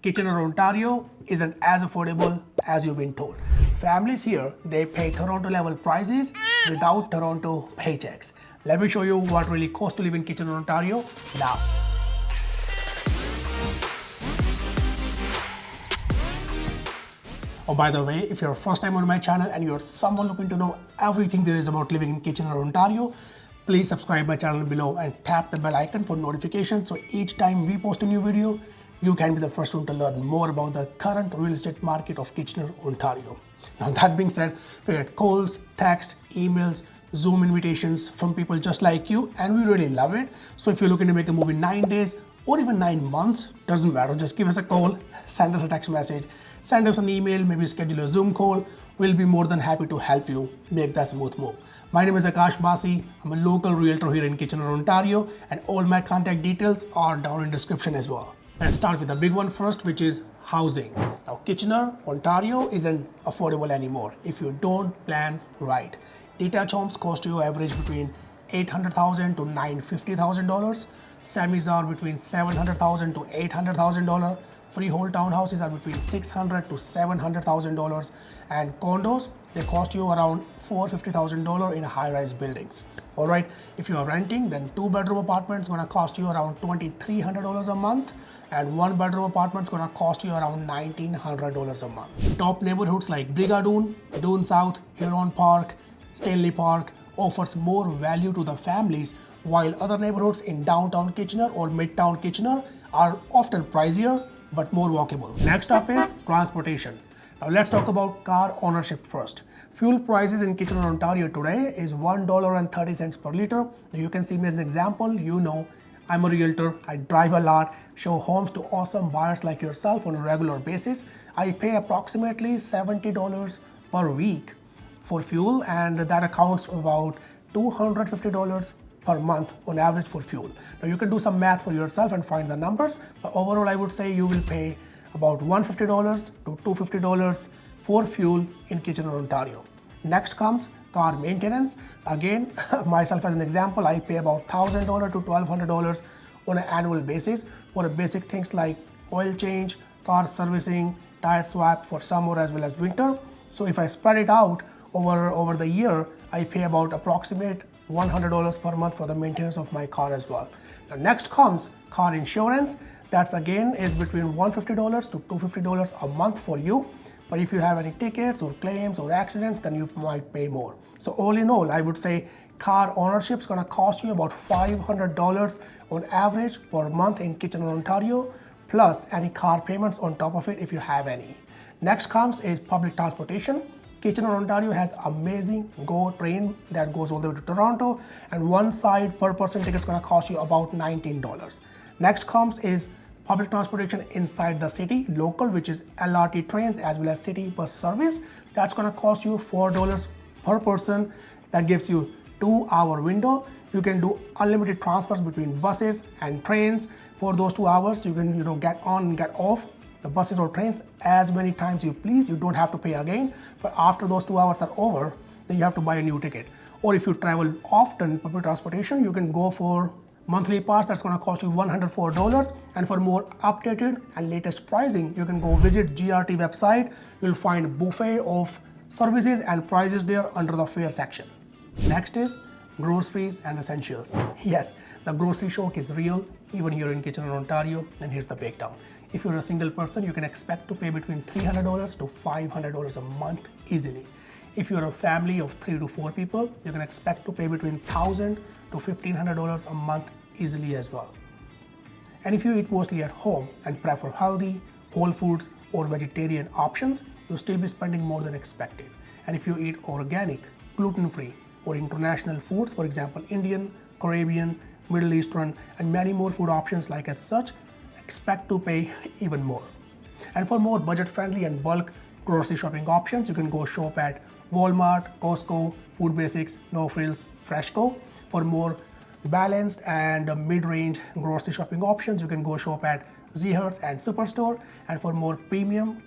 Kitchener, Ontario isn't as affordable as you've been told. Families here, they pay Toronto level prices without Toronto paychecks. Let me show you what really costs to live in Kitchener, Ontario now. Oh, by the way, if you're first time on my channel and you're someone looking to know everything there is about living in Kitchener, Ontario, please subscribe my channel below and tap the bell icon for notifications so each time we post a new video, you can be the first one to learn more about the current real estate market of Kitchener, Ontario. Now that being said, we get calls, texts, emails, Zoom invitations from people just like you, and we really love it. So if you're looking to make a move in 9 days or even 9 months, doesn't matter, just give us a call, send us a text message, send us an email, maybe schedule a Zoom call. We'll be more than happy to help you make that smooth move. My name is Akash Basi. I'm a local realtor here in Kitchener, Ontario, and all my contact details are down in description as well. Let's start with the big one first, which is housing. Now, Kitchener, Ontario isn't affordable anymore if you don't plan right. Detached homes cost you average between $800,000 to $950,000. Semis are between $700,000 to $800,000. Freehold townhouses are between $600,000 to $700,000, and condos, they cost you around $450,000 in high-rise buildings. All right, if you are renting, then 2-bedroom apartments gonna cost you around $2,300 a month, and 1-bedroom apartments gonna cost you around $1,900 a month. Top neighborhoods like Brigadoon, Doon South, Huron Park, Stanley Park offers more value to the families, while other neighborhoods in downtown Kitchener or midtown Kitchener are often pricier but more walkable. Next up is transportation. Now let's talk about car ownership first. Fuel prices in Kitchener, Ontario today is $1.30 per liter. Now you can see me as an example. You know, I'm a realtor, I drive a lot, show homes to awesome buyers like yourself on a regular basis. I pay approximately $70 per week for fuel, and that accounts for about $250 per month on average for fuel. Now you can do some math for yourself and find the numbers, but overall I would say you will pay about $150 to $250 for fuel in Kitchener, Ontario. Next comes car maintenance. Again, myself as an example, I pay about $1,000 to $1,200 on an annual basis for basic things like oil change, car servicing, tire swap for summer as well as winter. So if I spread it out over the year, I pay about approximate $100 per month for the maintenance of my car as well. Now next comes car insurance. That's again is between $150 to $250 a month for you. But if you have any tickets or claims or accidents, then you might pay more. So all in all, I would say car ownership is gonna cost you about $500 on average per month in Kitchener, Ontario, plus any car payments on top of it if you have any. Next comes is public transportation. Kitchener, Ontario has amazing GO train that goes all the way to Toronto, and one side per person ticket is gonna cost you about $19. Next comes is public transportation inside the city, local, which is LRT trains as well as city bus service. That's gonna cost you $4 per person. That gives you 2-hour window. You can do unlimited transfers between buses and trains. For those 2 hours, you can get on and get off the buses or trains as many times you please. You don't have to pay again, but after those 2 hours are over, then you have to buy a new ticket. Or if you travel often public transportation, you can go for monthly pass. That's going to cost you $104. And for more updated and latest pricing, you can go visit GRT website. You'll find buffet of services and prices there under the fare section. Next is groceries and essentials. Yes, the grocery shock is real even here in Kitchener, Ontario. And here's the breakdown. If you're a single person, you can expect to pay between $300 to $500 a month easily. If you're a family of 3 to 4 people, you can expect to pay between $1,000 to $1,500 a month easily as well. And if you eat mostly at home and prefer healthy, whole foods or vegetarian options, you'll still be spending more than expected. And if you eat organic, gluten-free or international foods, for example, Indian, Caribbean, Middle Eastern, and many more food options like as such, expect to pay even more. And for more budget-friendly and bulk grocery shopping options, you can go shop at Walmart, Costco, Food Basics, No Frills, Freshco. For more balanced and mid-range grocery shopping options, you can go shop at Zehrs and Superstore. And for more premium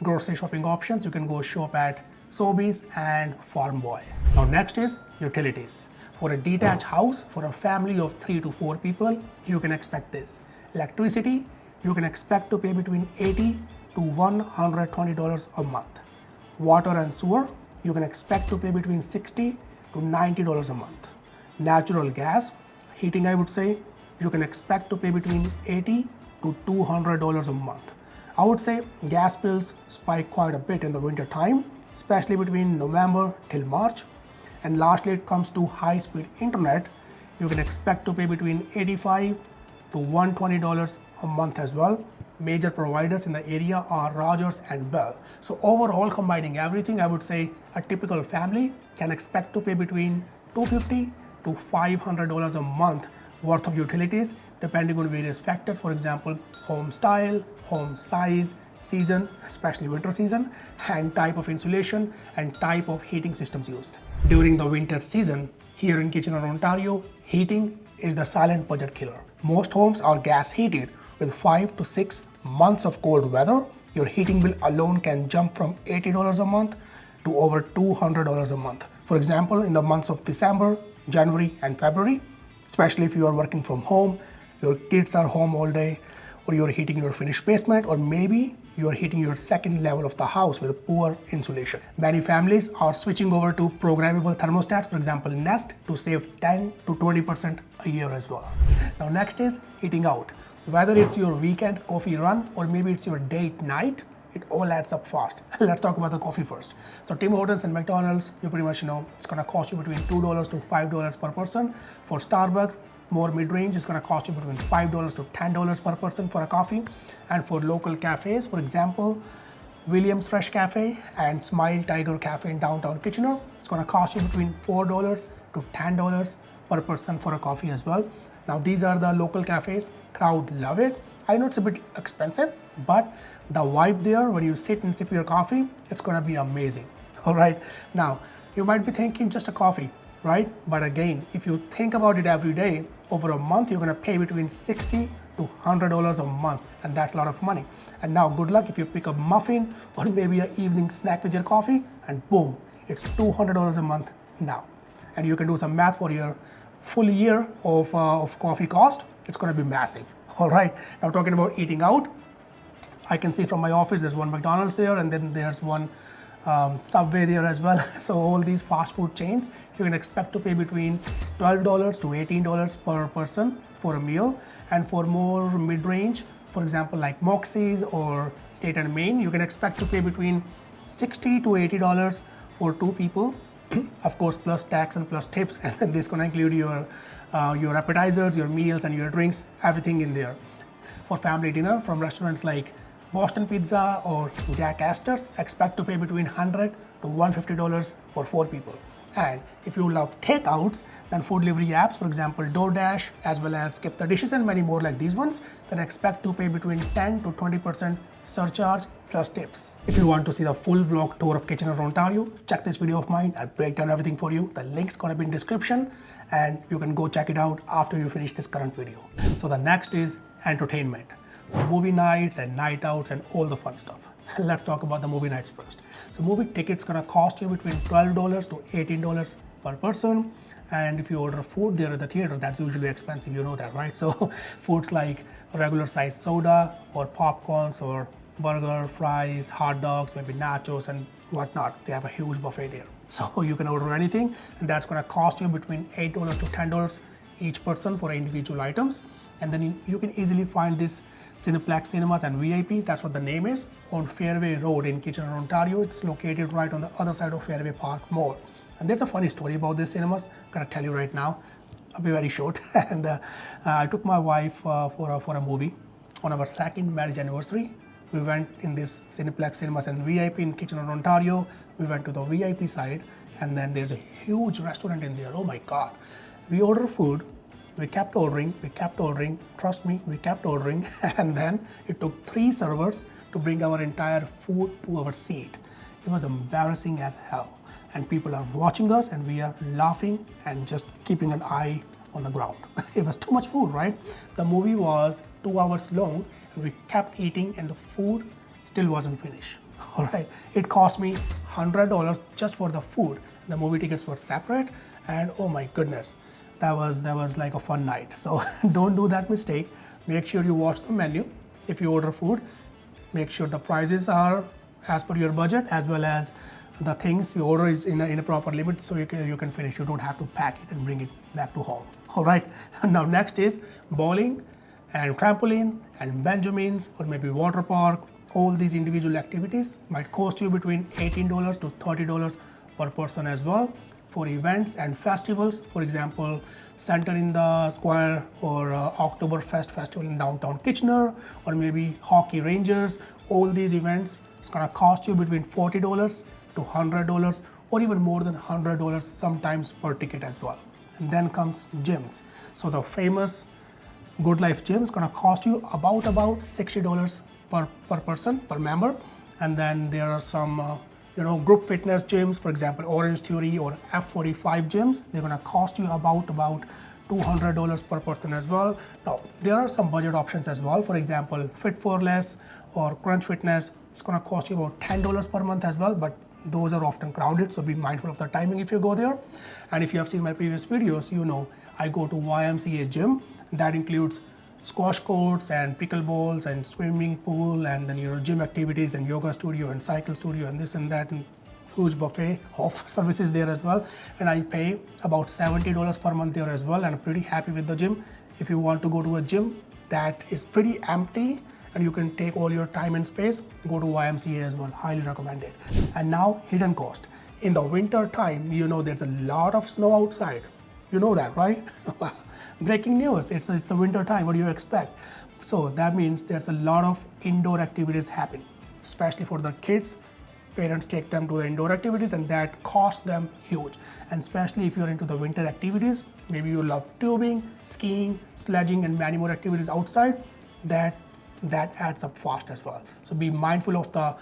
grocery shopping options, you can go shop at Sobeys and Farm Boy. Now next is utilities. For a detached house, for a family of 3 to 4 people, you can expect this: electricity, you can expect to pay between $80 to $120 a month. Water and sewer, you can expect to pay between $60 to $90 a month. Natural gas, heating I would say, you can expect to pay between $80 to $200 a month. I would say gas bills spike quite a bit in the winter time, especially between November till March. And lastly, it comes to high-speed internet. You can expect to pay between $85 to $120 a month as well. Major providers in the area are Rogers and Bell. So overall, combining everything, I would say a typical family can expect to pay between $250 to $500 a month worth of utilities, depending on various factors. For example, home style, home size, season, especially winter season, and type of insulation and type of heating systems used. During the winter season, here in Kitchener, Ontario, heating is the silent budget killer. Most homes are gas heated. With 5 to 6 months of cold weather, your heating bill alone can jump from $80 a month to over $200 a month. For example, in the months of December, January, and February, especially if you are working from home, your kids are home all day, or you're heating your finished basement, or maybe you're heating your second level of the house with poor insulation. Many families are switching over to programmable thermostats, for example, Nest, to save 10 to 20% a year as well. Now next is heating out. Whether it's your weekend coffee run or maybe it's your date night, it all adds up fast. Let's talk about the coffee first. So Tim Hortons and McDonald's, you pretty much know it's gonna cost you between $2 to $5 per person. For Starbucks, more mid-range is gonna cost you between $5 to $10 per person for a coffee. And for local cafes, for example, Williams Fresh Cafe and Smile Tiger Cafe in downtown Kitchener, it's gonna cost you between $4 to $10 per person for a coffee as well. Now these are the local cafes, crowd love it. I know it's a bit expensive, but the vibe there when you sit and sip your coffee, it's gonna be amazing. All right, now you might be thinking just a coffee, right? But again, if you think about it every day, over a month, you're gonna pay between $60 to $100 a month, and that's a lot of money. And now good luck if you pick a muffin or maybe an evening snack with your coffee, and boom, it's $200 a month now. And you can do some math for your full year of coffee cost, it's gonna be massive. All right, now talking about eating out, I can see from my office there's one McDonald's there, and then there's one Subway there as well. So all these fast food chains, you can expect to pay between $12 to $18 per person for a meal. And for more mid-range, for example, like Moxie's or State and Main, you can expect to pay between $60 to $80 for 2 people. Of course, plus tax and plus tips, and then this gonna include your appetizers, your meals, and your drinks, everything in there. For family dinner, from restaurants like Boston Pizza or Jack Astor's, expect to pay between $100 to $150 for 4 people. And if you love takeouts, then food delivery apps, for example, DoorDash, as well as Skip the Dishes and many more like these ones, then expect to pay between 10 to 20% surcharge plus tips. If you want to see the full vlog tour of Kitchener, Ontario, check this video of mine. I break down everything for you. The link's gonna be in description, and you can go check it out after you finish this current video. So the next is entertainment. So movie nights and night outs and all the fun stuff. Let's talk about the movie nights first. So movie tickets gonna cost you between $12 to $18 per person. And if you order food there at the theater, that's usually expensive, you know that, right? So foods like regular size soda or popcorns or burger, fries, hot dogs, maybe nachos and whatnot. They have a huge buffet there. So you can order anything, and that's gonna cost you between $8 to $10 each person for individual items. And then you can easily find this Cineplex Cinemas and VIP, that's what the name is, on Fairway Road in Kitchener, Ontario. It's located right on the other side of Fairway Park Mall. And there's a funny story about this cinemas, I'm gonna tell you right now. I'll be very short. And I took my wife for a movie on our second marriage anniversary. We went in this Cineplex Cinemas and VIP in Kitchener, Ontario. We went to the VIP side, and then there's a huge restaurant in there. Oh my God. We ordered food. We kept ordering, trust me, we kept ordering, and then it took 3 servers to bring our entire food to our seat. It was embarrassing as hell, and people are watching us, and we are laughing and just keeping an eye on the ground. It was too much food, right? The movie was 2 hours long, and we kept eating, and the food still wasn't finished. All right, it cost me $100 just for the food. The movie tickets were separate, and oh my goodness. That was like a fun night. So don't do that mistake. Make sure you watch the menu if you order food, make sure the prices are as per your budget, as well as the things you order is in a proper limit, so you can finish. You don't have to pack it and bring it back to home. All right. Now next is bowling and trampoline and Benjamins or maybe water park. All these individual activities might cost you between $18 to $30 per person as well. For events and festivals, for example, Center in the Square or Oktoberfest festival in downtown Kitchener, or maybe Hockey Rangers, all these events, it's gonna cost you between $40 to $100 or even more than $100 sometimes per ticket as well. And then comes gyms. So the famous Good Life gym is gonna cost you about $60 per person, per member. And then there are some group fitness gyms, for example, Orange Theory or F45 gyms. They're gonna cost you about $200 per person as well. Now, there are some budget options as well. For example, Fit for Less or Crunch Fitness, it's gonna cost you about $10 per month as well, but those are often crowded, so be mindful of the timing if you go there. And if you have seen my previous videos, you know I go to YMCA gym. That includes squash courts and pickleballs and swimming pool, and then gym activities and yoga studio and cycle studio and this and that, and huge buffet of services there as well. And I pay about $70 per month there as well, and I'm pretty happy with the gym. If you want to go to a gym that is pretty empty and you can take all your time and space, go to YMCA as well, highly recommended. And now hidden cost. In the winter time, there's a lot of snow outside. You know that, right? Breaking news, it's a winter time, what do you expect? So that means there's a lot of indoor activities happening, especially for the kids. Parents take them to the indoor activities and that costs them huge. And especially if you're into the winter activities, maybe you love tubing, skiing, sledging and many more activities outside, that adds up fast as well. So be mindful of the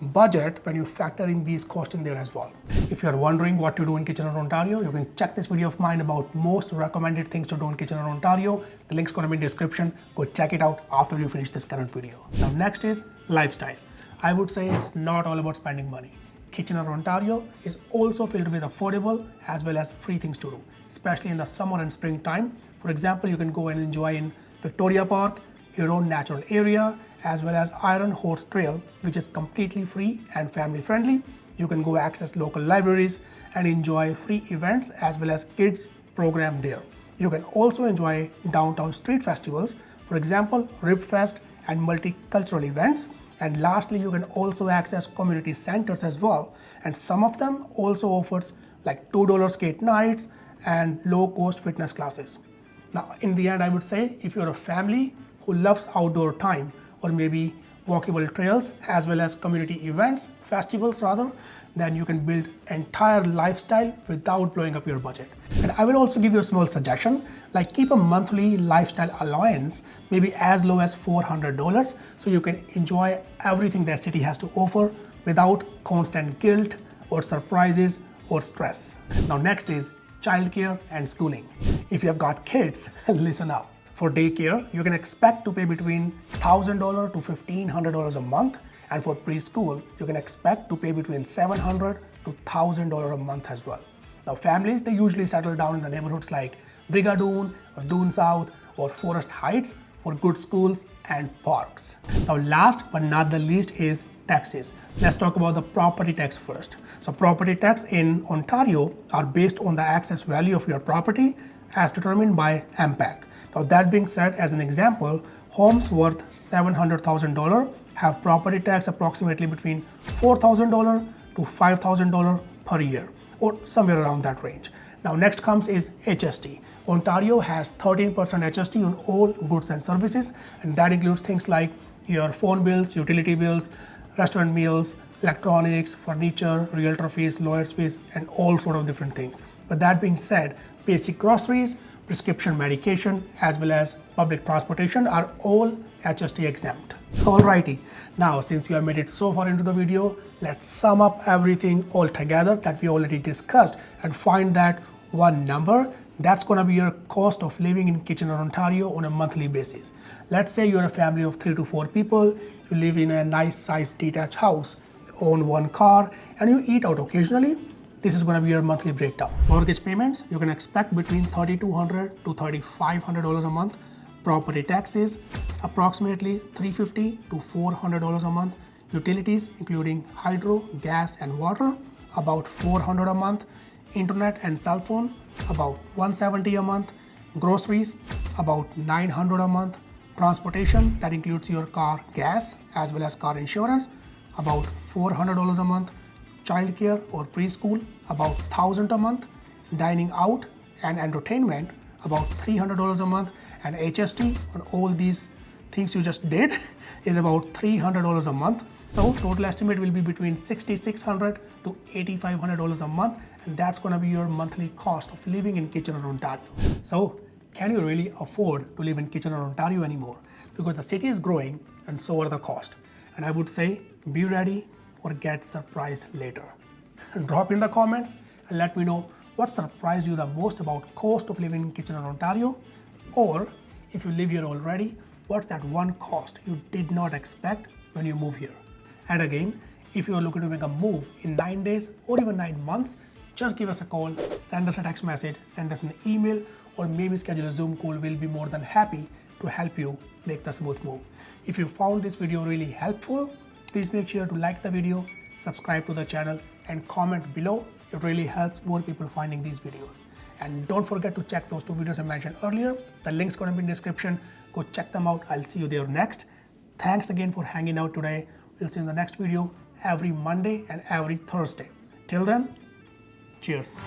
budget when you factor in these costs in there as well. If you're wondering what to do in Kitchener, Ontario, you can check this video of mine about most recommended things to do in Kitchener, Ontario. The link's gonna be in the description. Go check it out after you finish this current video. Now next is lifestyle. I would say it's not all about spending money. Kitchener, Ontario is also filled with affordable as well as free things to do, especially in the summer and spring time. For example, you can go and enjoy in Victoria Park, Huron Natural Area, as well as Iron Horse Trail, which is completely free and family friendly. You can go access local libraries and enjoy free events as well as kids program there. You can also enjoy downtown street festivals, for example, Rib Fest and multicultural events. And lastly, you can also access community centers as well. And some of them also offers like $2 skate nights and low cost fitness classes. Now, in the end, I would say if you're a family who loves outdoor time, or maybe walkable trails as well as community events, festivals rather, then you can build entire lifestyle without blowing up your budget. And I will also give you a small suggestion, like keep a monthly lifestyle allowance, maybe as low as $400, so you can enjoy everything that city has to offer without constant guilt or surprises or stress. Now next is childcare and schooling. If you have got kids, listen up. For daycare, you can expect to pay between $1,000 to $1,500 a month, and for preschool, you can expect to pay between $700 to $1,000 a month as well. Now families, they usually settle down in the neighborhoods like Brigadoon or Doon South or Forest Heights for good schools and parks. Now last but not the least is taxes. Let's talk about the property tax first. So property tax in Ontario are based on the access value of your property as determined by MPAC. Now that being said, as an example, homes worth $700,000 have property tax approximately between $4,000 to $5,000 per year, or somewhere around that range. Now next comes is HST. Ontario has 13% HST on all goods and services, and that includes things like your phone bills, utility bills, restaurant meals, electronics, furniture, realtor fees, lawyers fees, and all sort of different things. But that being said, basic groceries, prescription medication, as well as public transportation are all HST exempt. Alrighty, now since you have made it so far into the video, let's sum up everything all together that we already discussed and find that one number that's gonna be your cost of living in Kitchener, Ontario on a monthly basis. Let's say you're a family of 3 to 4 people, you live in a nice sized detached house, own one car, and you eat out occasionally. This is going to be your monthly breakdown. Mortgage payments, you can expect between $3,200 to $3,500 a month. Property taxes, approximately $350 to $400 a month. Utilities, including hydro, gas, and water, about $400 a month. Internet and cell phone, about $170 a month. Groceries, about $900 a month. Transportation, that includes your car gas as well as car insurance, about $400 a month. Childcare or preschool, about $1,000 a month. Dining out and entertainment, about $300 a month. And HST on all these things you just did is about $300 a month. So total estimate will be between $6,600 to $8,500 a month, and that's going to be your monthly cost of living in Kitchener, Ontario. So can you really afford to live in Kitchener, Ontario anymore? Because the city is growing and so are the costs. And I would say be ready or get surprised later. Drop in the comments and let me know what surprised you the most about cost of living in Kitchener, Ontario, or if you live here already, what's that one cost you did not expect when you move here? And again, if you are looking to make a move in 9 days or even 9 months, just give us a call, send us a text message, send us an email, or maybe schedule a Zoom call. We'll be more than happy to help you make the smooth move. If you found this video really helpful, please make sure to like the video, subscribe to the channel, and comment below. It really helps more people finding these videos. And don't forget to check those 2 videos I mentioned earlier. The link's gonna be in the description. Go check them out. I'll see you there next. Thanks again for hanging out today. We'll see you in the next video every Monday and every Thursday. Till then, cheers.